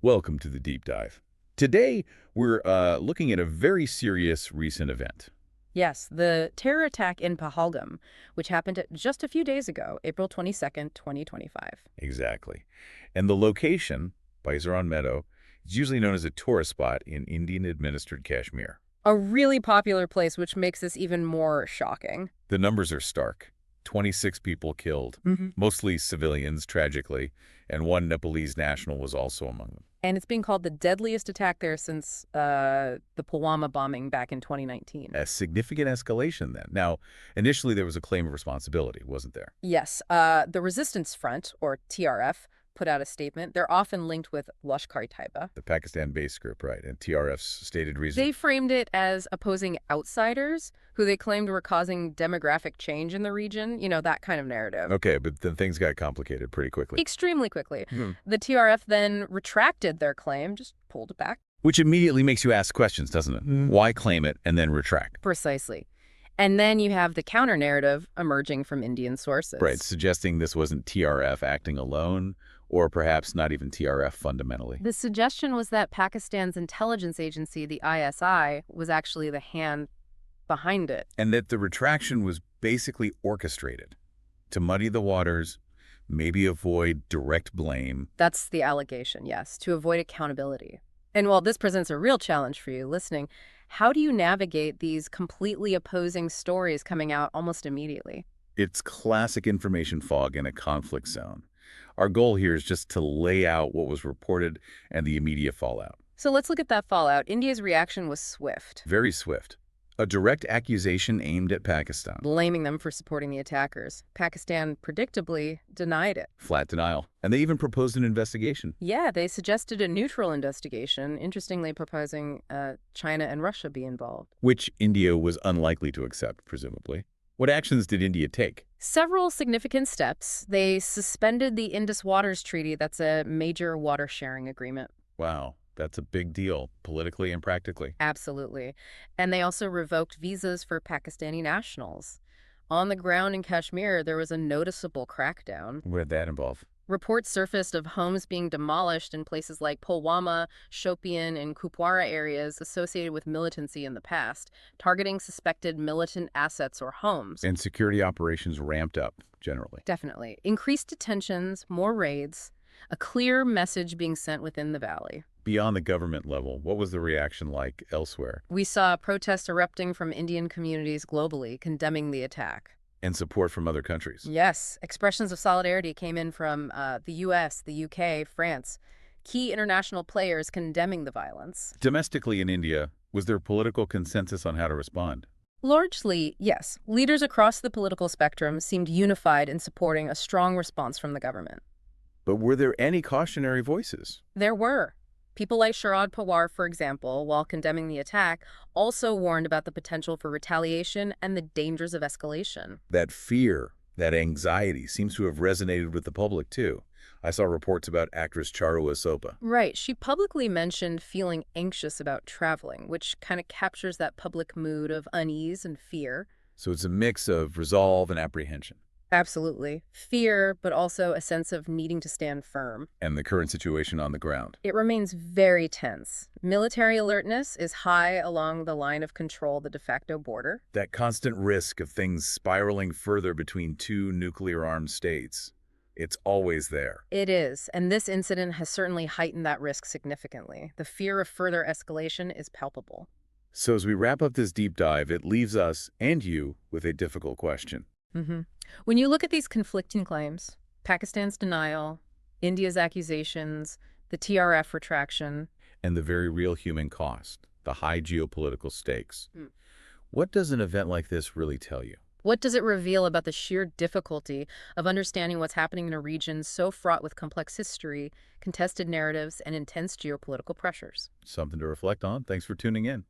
Welcome to the deep dive. Today, we're looking at a very serious recent event. Yes, the terror attack in Pahalgam, which happened just a few days ago, April 22nd, 2025. Exactly. And the location, Baisaran Meadow, is usually known as a tourist spot in Indian-administered Kashmir. A really popular place, which makes this even more shocking. The numbers are stark. 26 people killed, mostly civilians, tragically, and one Nepalese national was also among them. And it's being called the deadliest attack there since the Pulwama bombing back in 2019. A significant escalation then. Now, initially there was a claim of responsibility, wasn't there? Yes, the Resistance Front, or TRF, put out a statement. They're often linked with Lashkar-e-Taiba. The Pakistan-based group, right, and TRF's stated reason. They framed it as opposing outsiders who they claimed were causing demographic change in the region, that kind of narrative. Okay, but then things got complicated pretty quickly. Extremely quickly. The TRF then retracted their claim, just pulled it back. Which immediately makes you ask questions, doesn't it? Why claim it and then retract? Precisely. And then you have the counter-narrative emerging from Indian sources. Right, suggesting this wasn't TRF acting alone, or perhaps not even TRF fundamentally. The suggestion was that Pakistan's intelligence agency, the ISI, was actually the hand behind it. And that the retraction was basically orchestrated to muddy the waters, maybe avoid direct blame. That's the allegation, yes, to avoid accountability. And while this presents a real challenge for you listening, how do you navigate these completely opposing stories coming out almost immediately? It's classic information fog in a conflict zone. Our goal here is just to lay out what was reported and the immediate fallout. So let's look at that fallout. India's reaction was swift, Very swift. A direct accusation aimed at Pakistan. blaming them for supporting the attackers. Pakistan predictably denied it. Flat denial. And they even proposed an investigation. Yeah, they suggested a neutral investigation, interestingly proposing China and Russia be involved. Which India was unlikely to accept, presumably. What actions did India take? Several significant steps. They suspended the Indus Waters Treaty. That's a major water sharing agreement. Wow, that's a big deal, politically and practically. Absolutely. And they also revoked visas for Pakistani nationals. On the ground in Kashmir, there was a noticeable crackdown. What did that involve? Reports surfaced of homes being demolished in places like Pulwama, Shopian, and Kupwara areas associated with militancy in the past, targeting suspected militant assets or homes. And security operations ramped up, generally. Definitely. Increased detentions, more raids, a clear message being sent within the valley. Beyond the government level, what was the reaction like elsewhere? We saw protests erupting from Indian communities globally, condemning the attack. And support from other countries? Yes, expressions of solidarity came in from the U.S., the U.K., France, key international players condemning the violence. Domestically in India, was there political consensus on how to respond? Largely, yes. Leaders across the political spectrum seemed unified in supporting a strong response from the government. But were there any cautionary voices? There were. People like Sharad Pawar, for example, while condemning the attack, also warned about the potential for retaliation and the dangers of escalation. That fear, that anxiety seems to have resonated with the public, too. I saw reports about actress Charu Asopa. Right. She publicly mentioned feeling anxious about traveling, which kind of captures that public mood of unease and fear. So it's a mix of resolve and apprehension. Absolutely. Fear, but also a sense of needing to stand firm. And the current situation on the ground. It remains very tense. Military alertness is high along the line of control, the de facto border. That constant risk of things spiraling further between two nuclear-armed states. It's always there. It is, and this incident has certainly heightened that risk significantly. The fear of further escalation is palpable. So as we wrap up this deep dive, it leaves us, and you, with a difficult question. When you look at these conflicting claims, Pakistan's denial, India's accusations, the TRF retraction, And the very real human cost, the high geopolitical stakes. What does an event like this really tell you? what does it reveal about the sheer difficulty of understanding what's happening in a region so fraught with complex history, contested narratives, and intense geopolitical pressures? Something to reflect on. Thanks for tuning in.